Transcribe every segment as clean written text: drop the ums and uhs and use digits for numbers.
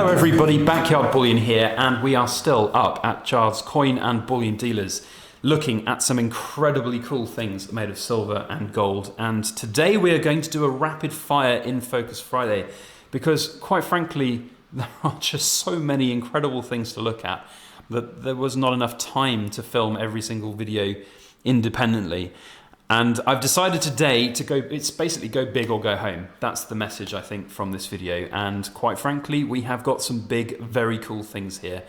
Hello everybody, Backyard Bullion here, and we are still up at Chard's coin and bullion dealers looking at some incredibly cool things made of silver and gold. And today we are going to do a rapid fire in Focus Friday because, quite frankly, there are just so many incredible things to look at that there was not enough time to film every single video independently. And I've decided today to go, it's basically go big or go home. That's the message, I think, from this video. And quite frankly, we have got some big, very cool things here.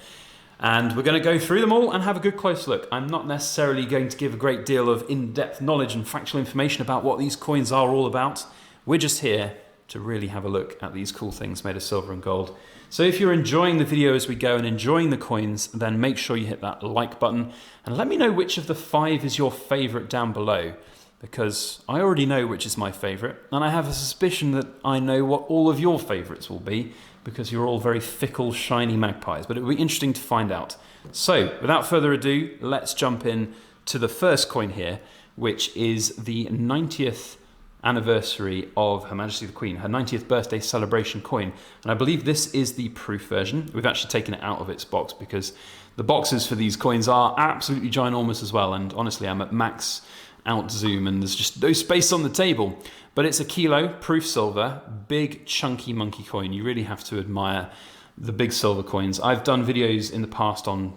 And we're going to go through them all and have a good close look. I'm not necessarily going to give a great deal of in-depth knowledge and factual information about what these coins are all about. We're just here to really have a look at these cool things made of silver and gold. So if you're enjoying the video as we go and enjoying the coins, then make sure you hit that like button and let me know which of the 5 is your favorite down below, because I already know which is my favorite, and I have a suspicion that I know what all of your favorites will be, because you're all very fickle, shiny magpies, but it will be interesting to find out. So without further ado, let's jump in to the first coin here, which is the 90th anniversary of Her Majesty the Queen, her 90th birthday celebration coin. And I believe this is the proof version. We've actually taken it out of its box because the boxes for these coins are absolutely ginormous as well. And honestly, I'm at max out zoom and there's just no space on the table. But it's a kilo, proof silver, big chunky monkey coin. You really have to admire the big silver coins. I've done videos in the past on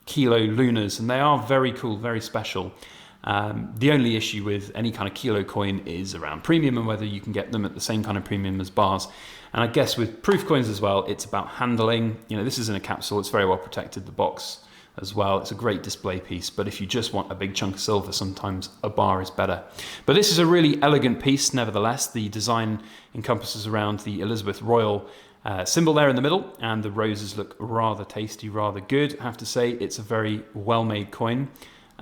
kilo lunars and they are very cool, very special. The only issue with any kind of kilo coin is around premium and whether you can get them at the same kind of premium as bars. And I guess with proof coins as well, it's about handling. You know, this is in a capsule, it's very well protected, the box as well. It's a great display piece, but if you just want a big chunk of silver, sometimes a bar is better. But this is a really elegant piece, nevertheless. The design encompasses around the Elizabeth Royal symbol there in the middle, and the roses look rather tasty, rather good. I have to say, it's a very well-made coin.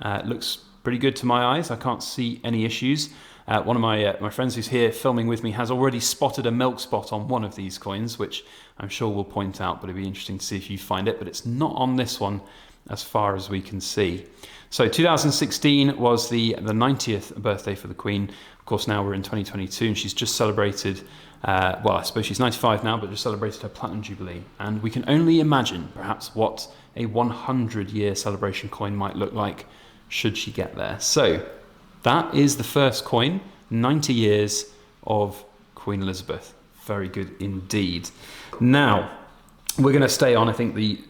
It looks pretty good to my eyes. I can't see any issues. One of my friends who's here filming with me has already spotted a milk spot on one of these coins, which I'm sure we'll point out, but it'd be interesting to see if you find it, but it's not on this one as far as we can see. So 2016 was the 90th birthday for the Queen. Of course, now we're in 2022 and she's just celebrated, well, I suppose she's 95 now, but just celebrated her Platinum Jubilee. And we can only imagine perhaps what a 100-year celebration coin might look like should she get there. So that is the first coin, 90 years of Queen Elizabeth. Very good indeed. Now, we're going to stay on, I think,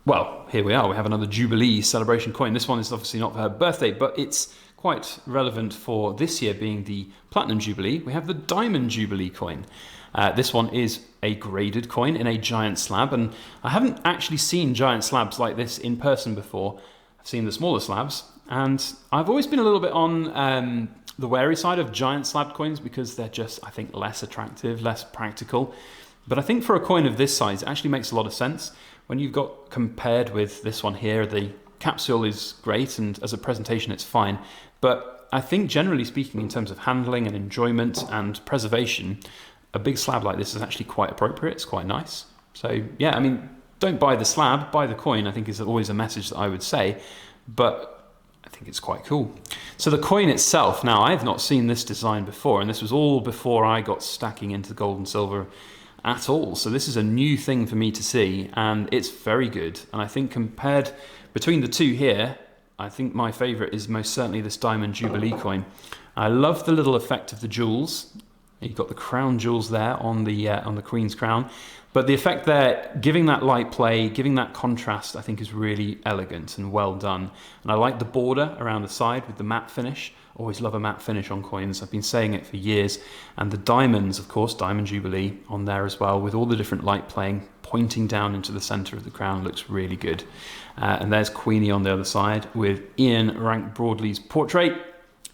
well, here we are. We have another Jubilee celebration coin. This one is obviously not for her birthday, but it's quite relevant for this year being the Platinum Jubilee. We have the Diamond Jubilee coin. This one is a graded coin in a giant slab, and I haven't actually seen giant slabs like this in person before. I've seen the smaller slabs, and I've always been a little bit on the wary side of giant slab coins because they're just, I think, less attractive, less practical. But I think for a coin of this size, it actually makes a lot of sense. When you've got compared with this one here, the capsule is great, and as a presentation, it's fine. But I think generally speaking, in terms of handling and enjoyment and preservation, a big slab like this is actually quite appropriate. It's quite nice. So yeah, I mean, don't buy the slab, buy the coin, I think is always a message that I would say, but I think it's quite cool. So the coin itself, now I have not seen this design before, and this was all before I got stacking into gold and silver at all. So this is a new thing for me to see, and it's very good. And I think compared between the two here, I think my favorite is most certainly this Diamond Jubilee coin. I love the little effect of the jewels. You've got the crown jewels there on the Queen's crown. But the effect there, giving that light play, giving that contrast, I think is really elegant and well done. And I like the border around the side with the matte finish. Always love a matte finish on coins. I've been saying it for years. And the diamonds, of course, Diamond Jubilee on there as well, with all the different light playing, pointing down into the center of the crown, looks really good. And there's Queenie on the other side with Ian Rank Broadley's portrait.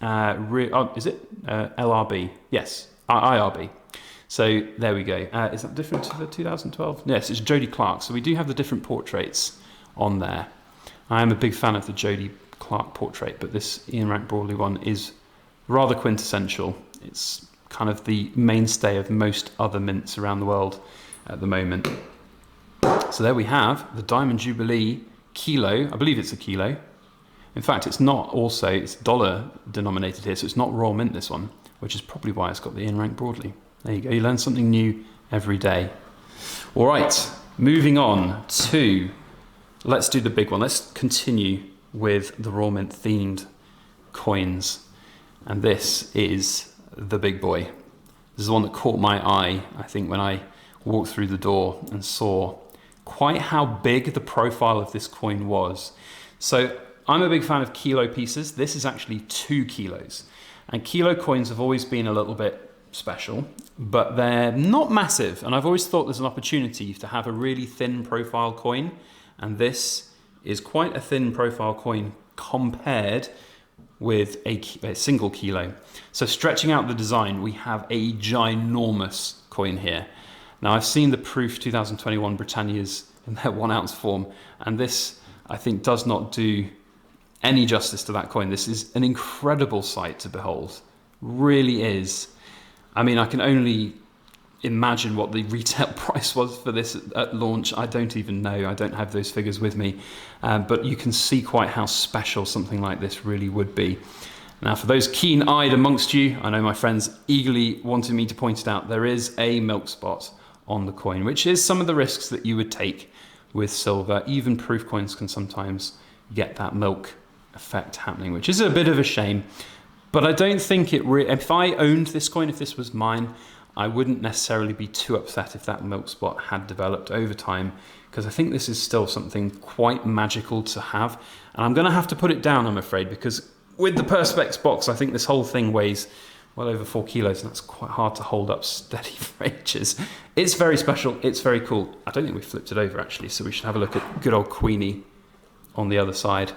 Is it? LRB? Yes, IRB. So there we go. Is that different to the 2012? Yes, it's Jodie Clark. So we do have the different portraits on there. I am a big fan of the Jodie Clark portrait, but this Ian Rank Broadley one is rather quintessential. It's kind of the mainstay of most other mints around the world at the moment. So there we have the Diamond Jubilee kilo. I believe it's a kilo. In fact, it's not also, it's dollar denominated here, so it's not raw mint, this one, which is probably why it's got the Ian Rank Broadley. There you go, you learn something new every day. All right, moving on to, let's do the big one. Let's continue with the Raw Mint themed coins. And this is the big boy. This is the one that caught my eye, I think, when I walked through the door and saw quite how big the profile of this coin was. So I'm a big fan of kilo pieces. This is actually 2 kilos. And kilo coins have always been a little bit special, but they're not massive. And I've always thought there's an opportunity to have a really thin profile coin. And this is quite a thin profile coin compared with a single kilo. So stretching out the design, we have a ginormous coin here. Now I've seen the Proof 2021 Britannias in their 1 ounce form, and this I think does not do any justice to that coin. This is an incredible sight to behold, really is. I mean, I can only imagine what the retail price was for this at launch. I don't even know, I don't have those figures with me, but you can see quite how special something like this really would be. Now for those keen-eyed amongst you, I know my friends eagerly wanted me to point it out, there is a milk spot on the coin, which is some of the risks that you would take with silver. Even proof coins can sometimes get that milk effect happening, which is a bit of a shame. But I don't think if I owned this coin, if this was mine, I wouldn't necessarily be too upset if that milk spot had developed over time, because I think this is still something quite magical to have. And I'm going to have to put it down, I'm afraid, because with the Perspex box, I think this whole thing weighs well over 4 kilos, and that's quite hard to hold up steady for ages. It's very special, it's very cool. I don't think we flipped it over actually, so we should have a look at good old Queenie on the other side.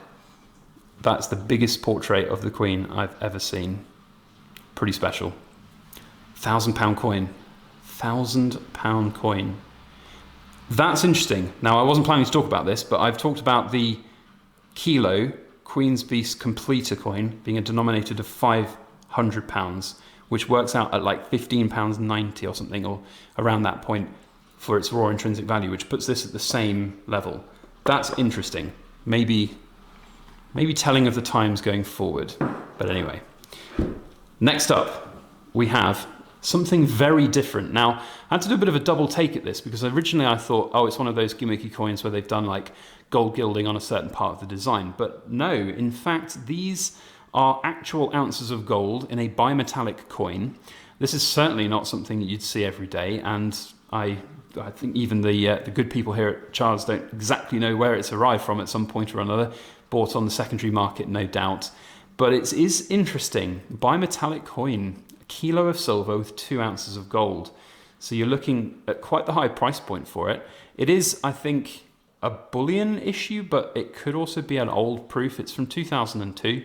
That's the biggest portrait of the Queen I've ever seen. Pretty special. £1,000 coin. £1,000 coin. That's interesting. Now, I wasn't planning to talk about this, but I've talked about the kilo Queen's Beast Completer coin being a denominator of £500, which works out at like £15.90 or something, or around that point for its raw intrinsic value, which puts this at the same level. That's interesting. Maybe telling of the times going forward. But anyway, next up, we have something very different. Now, I had to do a bit of a double take at this, because originally I thought, oh, it's one of those gimmicky coins where they've done like gold gilding on a certain part of the design. But no, in fact, these are actual ounces of gold in a bimetallic coin. This is certainly not something that you'd see every day, and I think even the good people here at Charles don't exactly know where it's arrived from at some point or another. Bought on the secondary market, no doubt. But it is interesting. Bimetallic coin, a kilo of silver with 2 ounces of gold. So you're looking at quite the high price point for it. It is, I think, a bullion issue, but it could also be an old proof. It's from 2002.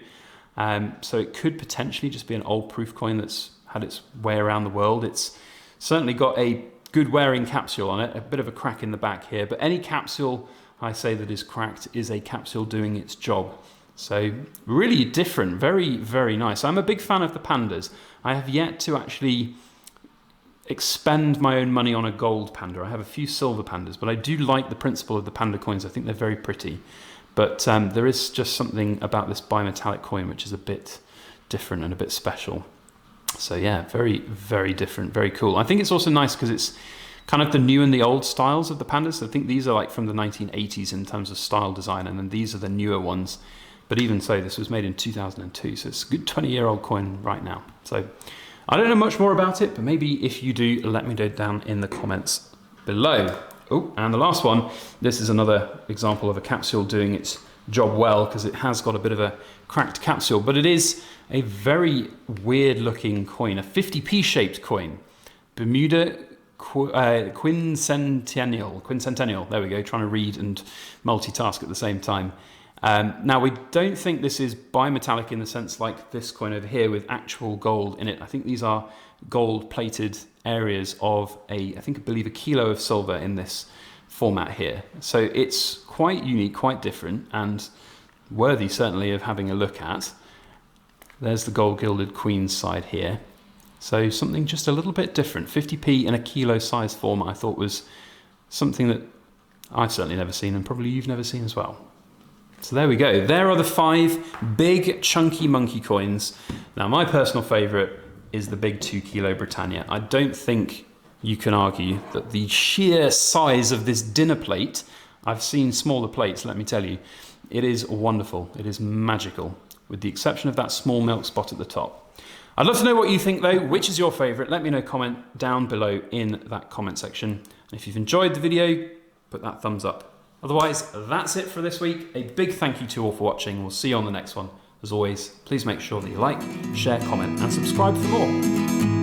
So it could potentially just be an old proof coin that's had its way around the world. It's certainly got a good wearing capsule on it, a bit of a crack in the back here, but any capsule I say that is cracked is a capsule doing its job. So really different, very, very nice. I'm a big fan of the pandas. I have yet to actually expend my own money on a gold panda. I have a few silver pandas, but I do like the principle of the panda coins. I think they're very pretty. But there is just something about this bimetallic coin which is a bit different and a bit special. So yeah, very, very different, very cool. I think it's also nice because it's kind of the new and the old styles of the pandas. I think these are like from the 1980s in terms of style design, and then these are the newer ones. But even so, this was made in 2002, so it's a good 20-year-old coin right now. So I don't know much more about it, but maybe if you do, let me know down in the comments below. Oh, and the last one, this is another example of a capsule doing its job well, because it has got a bit of a cracked capsule, but it is a very weird looking coin, a 50p shaped coin. Bermuda Quincentennial, there we go, trying to read and multitask at the same time. Now, we don't think this is bimetallic in the sense like this coin over here with actual gold in it. I think these are gold plated areas of I believe a kilo of silver in this format here. So it's quite unique, quite different, and worthy certainly of having a look at. There's the gold gilded Queen's side here. So something just a little bit different. 50p in a kilo size format I thought was something that I've certainly never seen, and probably you've never seen as well. So there we go. There are the 5 big chunky monkey coins. Now my personal favourite is the big 2 kilo Britannia. I don't think you can argue that the sheer size of this dinner plate, I've seen smaller plates, let me tell you, it is wonderful, it is magical, with the exception of that small milk spot at the top. I'd love to know what you think though, which is your favourite? Let me know, comment down below in that comment section. And if you've enjoyed the video, put that thumbs up. Otherwise, that's it for this week. A big thank you to you all for watching. We'll see you on the next one. As always, please make sure that you like, share, comment and subscribe for more.